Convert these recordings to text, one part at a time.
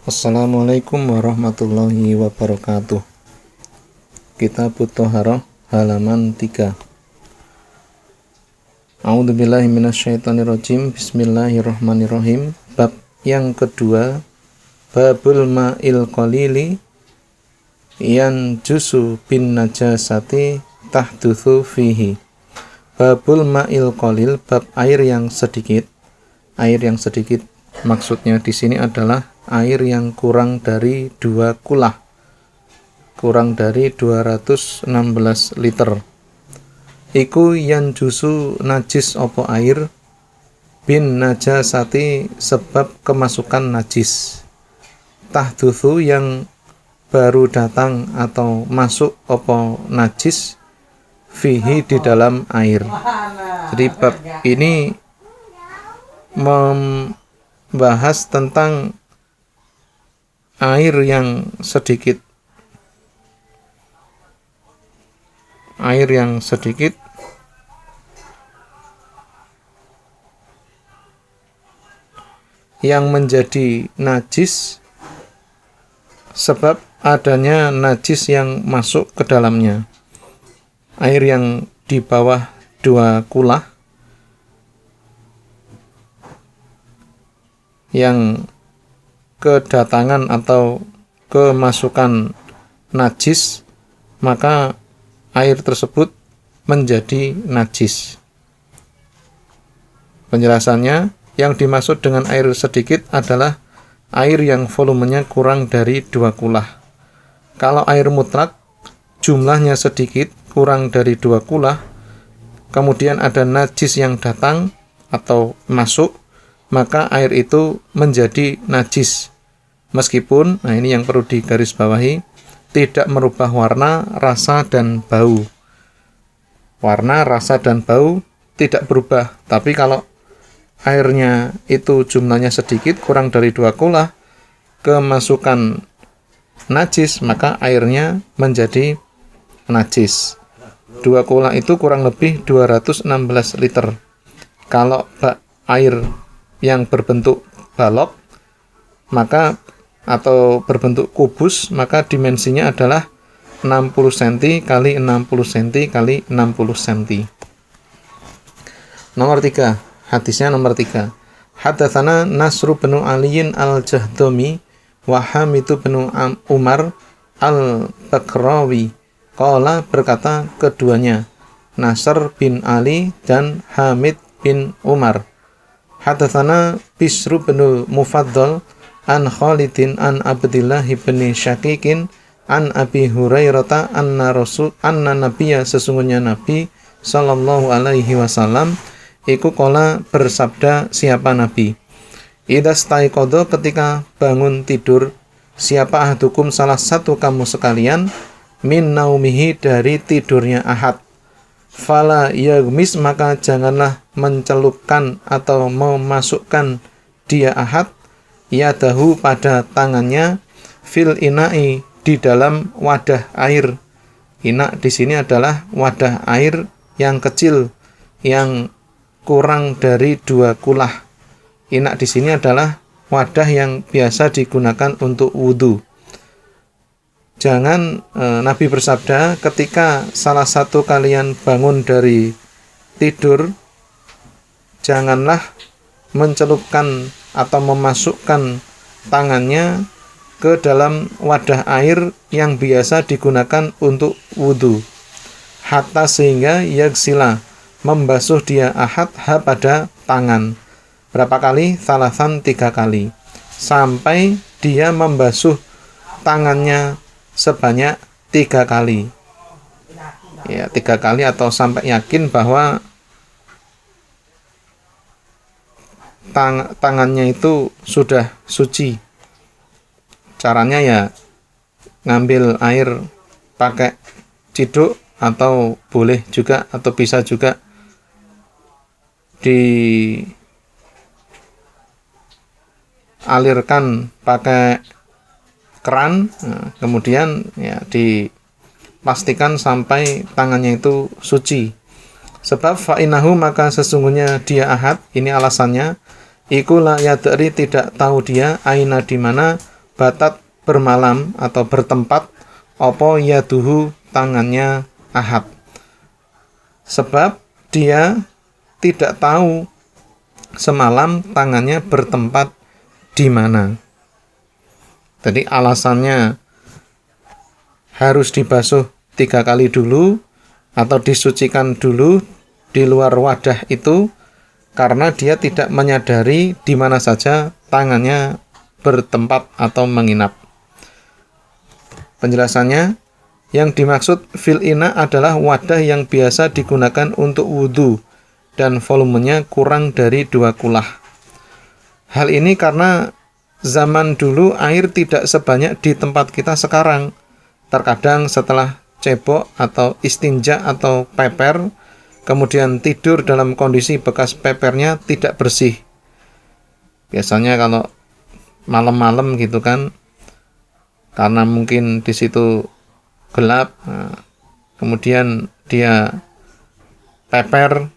Assalamualaikum warahmatullahi wabarakatuh. Kitabut Thaharah halaman 3. A'udzubillahi minasyaitonirrajim. Bismillahirrahmanirrahim. Bab yang kedua, babul ma'il qalili yanjusu bin najasati tahdutsu fihi. Babul ma'il qalil, bab air yang sedikit. Air yang sedikit maksudnya di sini adalah air yang kurang dari 2 kulah, kurang dari 216 liter. Iku yanjusu najis opo air bin najasati sebab kemasukan najis. Tahdutsu yang baru datang atau masuk opo najis fihi di dalam air. Jadi bab ini membahas tentang air yang sedikit. Air yang sedikit yang menjadi najis sebab adanya najis yang masuk ke dalamnya. Air yang di bawah 2 kulah yang kedatangan atau kemasukan najis, maka air tersebut menjadi najis. Penjelasannya, yang dimaksud dengan air sedikit adalah air yang volumenya kurang dari 2 kulah. Kalau air mutlak jumlahnya sedikit, kurang dari 2 kulah, kemudian ada najis yang datang atau masuk, maka air itu menjadi najis. Meskipun, nah ini yang perlu digarisbawahi, tidak merubah warna, rasa, dan bau. Warna, rasa, dan bau tidak berubah. Tapi kalau airnya itu jumlahnya sedikit, kurang dari 2 kulah, kemasukan najis, maka airnya menjadi najis. 2 kulah itu kurang lebih 216 liter. Kalau air yang berbentuk balok, maka atau berbentuk kubus, maka dimensinya adalah 60 cm kali 60 cm kali 60 cm. Nomor 3, hadisnya nomor 3. Hadatsana Nasru bin Aliyin al-Jahdami wa Hamidu bin Umar al-Bakrawi. Qala, berkata keduanya, Nasr bin Ali dan Hamid bin Umar. Hadatsana Bisru bin Mufaddal an Khalidin an Abdillah bin Syaqiqin an Abi Hurairah anna Nabiyya, sesungguhnya Nabi sallallahu alaihi wasallam iku qala, bersabda siapa Nabi, idza staiqadha, ketika bangun tidur, siapa ahadukum, salah satu kamu sekalian, min naumihi, dari tidurnya ahad, fala yaghmis, maka janganlah mencelupkan atau memasukkan dia ahad, yadahu, pada tangannya, fil ina'i, di dalam wadah air. Ina di sini adalah wadah air yang kecil yang kurang dari 2 kulah. Ina di sini adalah wadah yang biasa digunakan untuk wudu. Jangan, Nabi bersabda, ketika salah satu kalian bangun dari tidur, janganlah mencelupkan atau memasukkan tangannya ke dalam wadah air yang biasa digunakan untuk wudu, hatta sehingga yagsila, membasuh dia ahad pada tangan. Berapa kali? Salasan, 3 kali. Sampai dia membasuh tangannya sebanyak 3 kali. Ya, 3 kali atau sampai yakin bahwa tangannya itu sudah suci. Caranya ya ngambil air pakai ciduk, atau boleh juga atau bisa juga dialirkan pakai keran, kemudian ya dipastikan sampai tangannya itu suci. Sebab fa'inahu, maka sesungguhnya dia ahad, ini alasannya, iku la yadri, tidak tahu dia, aina di mana, batat bermalam atau bertempat opo yaduhu tangannya Ahad. Sebab dia tidak tahu semalam tangannya bertempat di mana. Jadi alasannya harus dibasuh 3 kali dulu atau disucikan dulu di luar wadah itu karena dia tidak menyadari di mana saja tangannya bertempat atau menginap. Penjelasannya, yang dimaksud fil ina adalah wadah yang biasa digunakan untuk wudhu dan volumenya kurang dari 2 kulah. Hal ini karena zaman dulu air tidak sebanyak di tempat kita sekarang. Terkadang setelah cebok atau istinja atau peper, kemudian tidur dalam kondisi bekas pepernya tidak bersih. Biasanya kalau malam-malam gitu kan, karena mungkin di situ gelap, kemudian dia peper,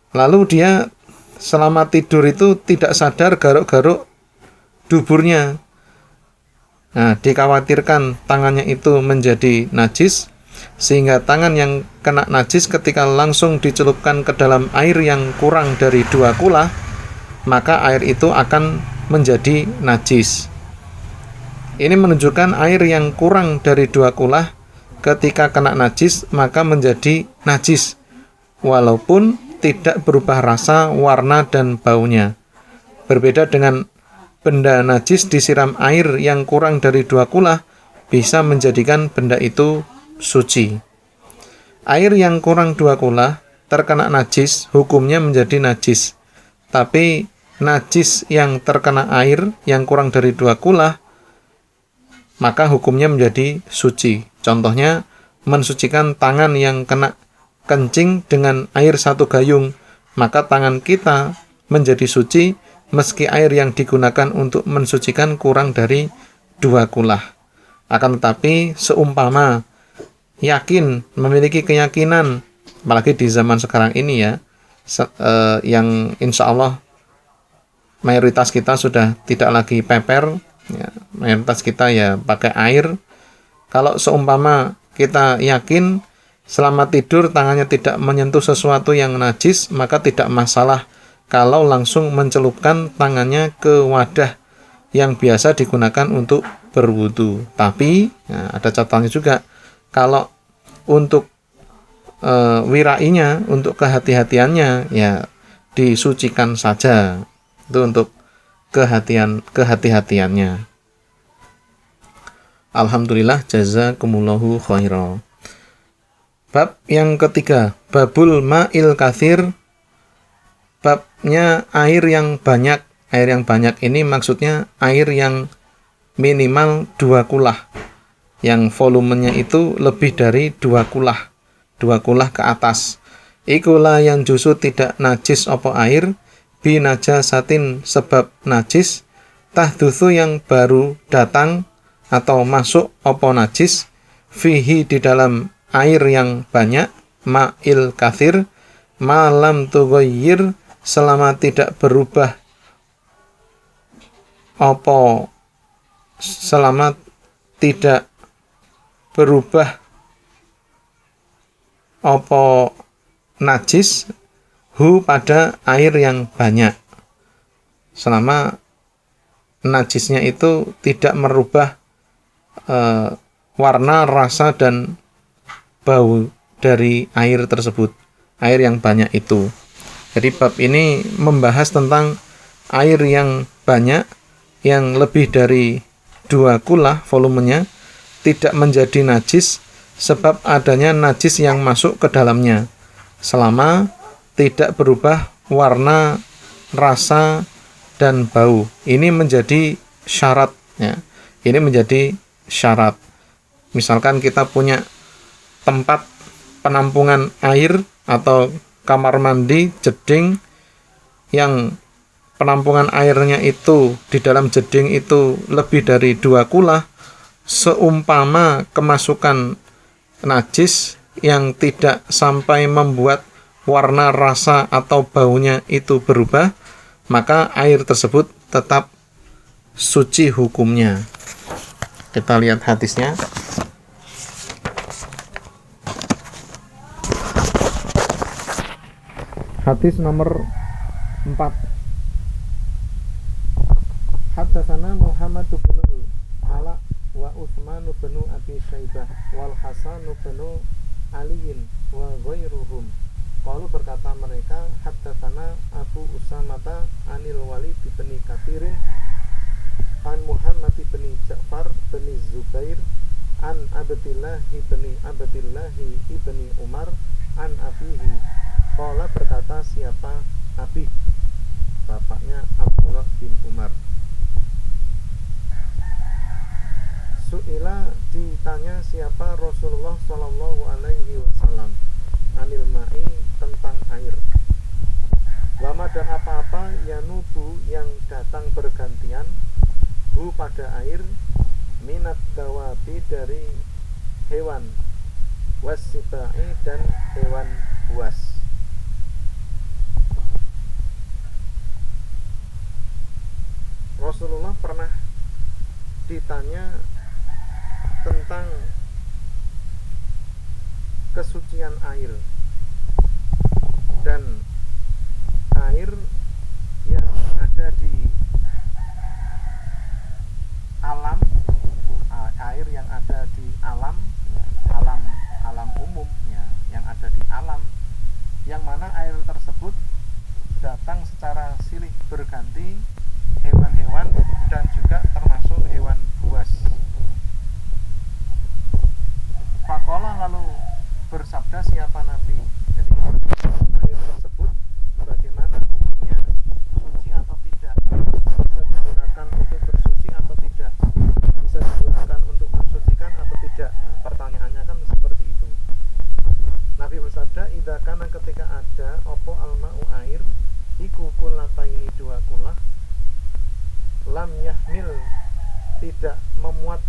lalu dia selama tidur itu tidak sadar garuk-garuk duburnya. Nah, dikhawatirkan tangannya itu menjadi najis, sehingga tangan yang kena najis ketika langsung dicelupkan ke dalam air yang kurang dari 2 kulah, maka air itu akan menjadi najis. Ini menunjukkan air yang kurang dari 2 kulah ketika kena najis maka menjadi najis, walaupun tidak berubah rasa, warna, dan baunya. Berbeda dengan benda najis disiram air yang kurang dari 2 kulah bisa menjadikan benda itu suci. Air yang kurang 2 kulah terkena najis, hukumnya menjadi najis. Tapi najis yang terkena air yang kurang dari 2 kulah, maka hukumnya menjadi suci. Contohnya, mensucikan tangan yang kena kencing dengan air 1 gayung, maka tangan kita menjadi suci meski air yang digunakan untuk mensucikan kurang dari 2 kulah. Akan tetapi seumpama yakin, memiliki keyakinan, apalagi di zaman sekarang ini ya, yang insya Allah mayoritas kita sudah tidak lagi peper, ya, mayoritas kita ya pakai air. Kalau seumpama kita yakin selama tidur tangannya tidak menyentuh sesuatu yang najis, maka tidak masalah kalau langsung mencelupkan tangannya ke wadah yang biasa digunakan untuk berwudu. Tapi ada catatannya juga, kalau untuk wirainya, untuk kehati-hatiannya, ya disucikan saja. Itu untuk kehati-hatiannya. Alhamdulillah, jazakumullahu khairan. Bab yang ketiga, babul ma'il katsir. Babnya air yang banyak. Air yang banyak ini maksudnya air yang minimal 2 kulah, yang volumenya itu lebih dari 2 kulah, 2 kulah ke atas. Ikulah yang justru tidak najis opo air, binajasatin sebab najis, tahdutsu yang baru datang atau masuk opo najis, fihi di dalam air yang banyak, ma'il katsir, malam tughayyir selama tidak berubah opo, selama tidak berubah opo najis hu pada air yang banyak, selama najisnya itu tidak merubah warna, rasa, dan bau dari air tersebut, air yang banyak itu. Jadi bab ini membahas tentang air yang banyak, yang lebih dari 2 kulah volumenya, tidak menjadi najis sebab adanya najis yang masuk ke dalamnya, selama tidak berubah warna, rasa, dan bau. Ini menjadi syarat, ya. Ini menjadi syarat. Misalkan kita punya tempat penampungan air atau kamar mandi, jeding, yang penampungan airnya itu di dalam jeding itu lebih dari 2 kulah, seumpama kemasukan najis yang tidak sampai membuat warna, rasa, atau baunya itu berubah, maka air tersebut tetap suci hukumnya. Kita lihat hadisnya. Hadis nomor 4. Haddatsana Muhammad bin Ala wa Utsman bin Abi Syaibah wal Hasan bin Ali wa ghairuhum. Qalu berkata mereka, haddatsana Abu Usamata anil Walid bin Katsirin an Muhammad bin Ja'far bin Zubair an Abdillah ibn Umar an abihi. Qala berkata siapa Abi, bapaknya Abdullah bin Umar. Su'ila ditanya siapa Rasulullah sallallahu alaihi wasallam anil ma'i tentang air. Wama dan apa-apa yanubu yang datang bergantian hu pada air minat dawabi dari hewan wasibai dan hewan buas. Rasulullah pernah ditanya tentang kesucian air dan air yang ada di alam, air yang ada di alam umum ya, yang ada di alam, yang mana air tersebut datang secara silih berganti hewan-hewan dan juga termasuk hewan buas. Faqala lalu bersabda siapa Nabi. Jadi air tersebut bagaimana hukumnya, suci atau tidak, bisa digunakan untuk bersuci atau tidak, bisa digunakan untuk mensucikan atau tidak. Nah, pertanyaannya kan seperti itu. Nabi bersabda, idza kana ketika ada opo alma'u air iku kullataini dua kulah lam yahmil tidak memuat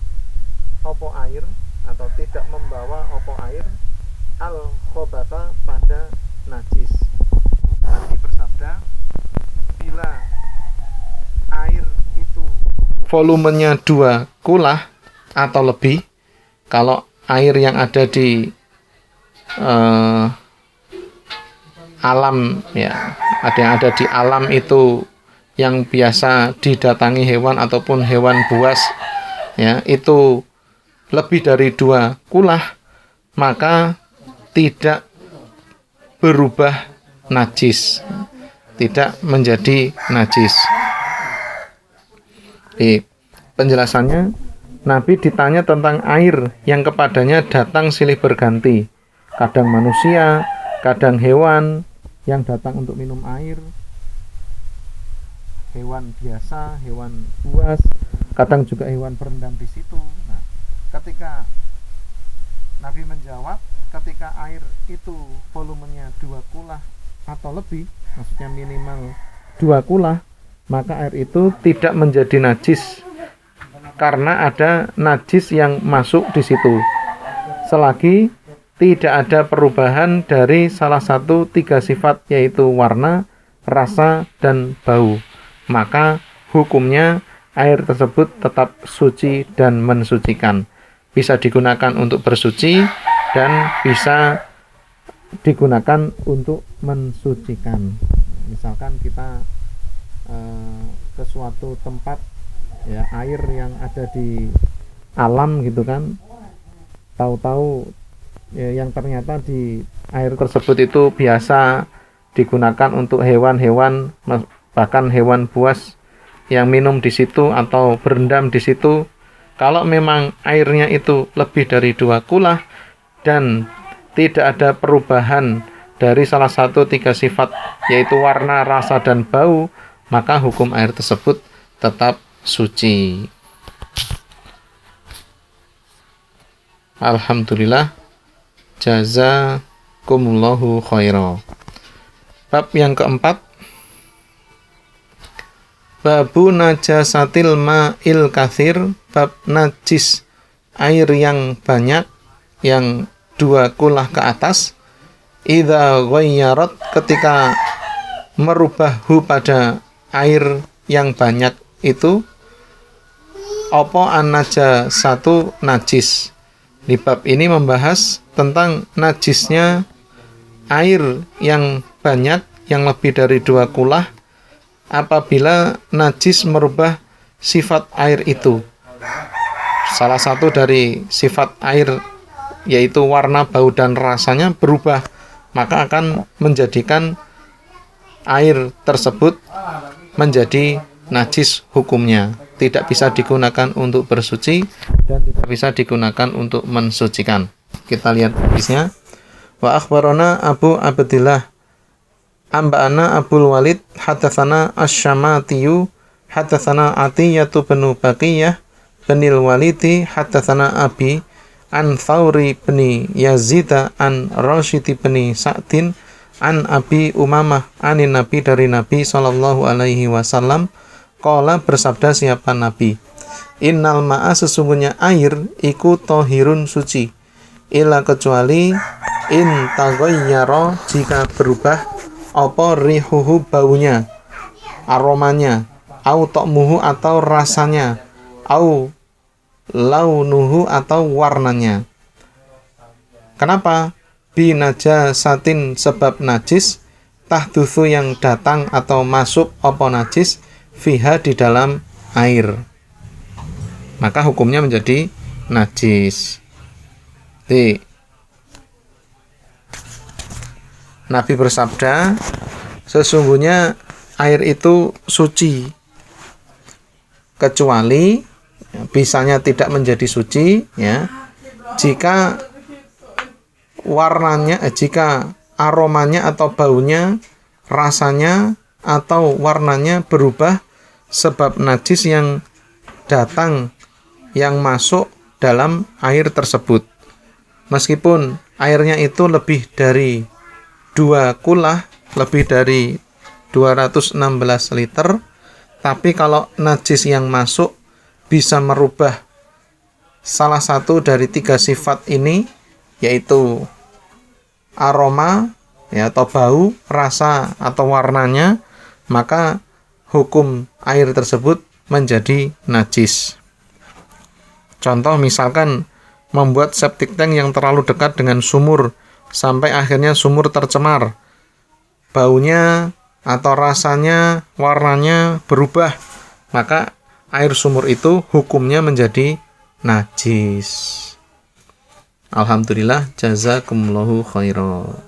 opo air atau tidak membawa opo air al khobata pada najis. Nabi bersabda, bila air itu volumenya 2 kulah atau lebih, kalau air yang ada di alam ya, ada yang ada di alam itu yang biasa didatangi hewan ataupun hewan buas ya, itu lebih dari 2 kulah, maka tidak berubah najis, tidak menjadi najis. Penjelasannya, Nabi ditanya tentang air yang kepadanya datang silih berganti, kadang manusia, kadang hewan yang datang untuk minum air, hewan biasa, hewan buas, kadang juga hewan berendam di situ. Nah, ketika Nabi menjawab, ketika air itu volumenya 2 kulah atau lebih, maksudnya minimal 2 kulah, maka air itu tidak menjadi najis karena ada najis yang masuk di situ, selagi tidak ada perubahan dari salah satu 3 sifat, yaitu warna, rasa, dan bau. Maka hukumnya air tersebut tetap suci dan mensucikan. Bisa digunakan untuk bersuci dan bisa digunakan untuk mensucikan. Misalkan kita ke suatu tempat ya, air yang ada di alam gitu kan, tahu-tahu ya, yang ternyata di air tersebut itu biasa digunakan untuk hewan-hewan, bahkan hewan buas yang minum di situ atau berendam di situ. Kalau memang airnya itu lebih dari 2 kulah dan tidak ada perubahan dari salah satu 3 sifat, yaitu warna, rasa, dan bau, maka hukum air tersebut tetap suci. Alhamdulillah, jazakumullahu khairan. Bab yang keempat, babu najasatil ma'il kathir, bab najis air yang banyak, yang 2 kulah ke atas, idza ghayyarat ketika merubah pada air yang banyak itu Apa an-najasatu najis. Di bab ini membahas tentang najisnya air yang banyak, yang lebih dari 2 kulah, apabila najis merubah sifat air itu. Salah satu dari sifat air yaitu warna, bau, dan rasanya berubah, maka akan menjadikan air tersebut menjadi najis hukumnya. Tidak bisa digunakan untuk bersuci dan tidak bisa digunakan untuk mensucikan. Kita lihat hadisnya. Wa akhbarana Abu Abdillah amba'ana Abul Walid hadatsana Asy-Syamatiyu hadatsana Atiyatu bin Baqiyah binil Walidi hadatsana Abi an Thawri bin Yazid an Rasyid bin Sa'din an Abi Umamah anin Nabi, dari Nabi sallallahu alaihi wasallam, qala, bersabda siapa Nabi, innal ma'a, sesungguhnya air iku tohirun, suci, illa kecuali in taghayyara, jika berubah apa rihuhu, baunya, aromanya, au ta'muhu, atau rasanya, au launuhu, atau warnanya. Kenapa? Binajasatin, sebab najis, tahdutsu, yang datang atau masuk apa najis, fiha, di dalam air, maka hukumnya menjadi najis. Nabi bersabda, sesungguhnya air itu suci, kecuali bisanya tidak menjadi suci ya, jika warnanya, jika aromanya atau baunya, rasanya atau warnanya berubah sebab najis yang datang, yang masuk dalam air tersebut. Meskipun airnya itu lebih dari 2 kulah, lebih dari 216 liter, tapi kalau najis yang masuk bisa merubah salah satu dari 3 sifat ini, yaitu aroma ya, atau bau, rasa, atau warnanya, maka hukum air tersebut menjadi najis. Contoh misalkan membuat septic tank yang terlalu dekat dengan sumur sampai akhirnya sumur tercemar, baunya atau rasanya, warnanya berubah, maka air sumur itu hukumnya menjadi najis. Alhamdulillah, jazakumullahu khairan.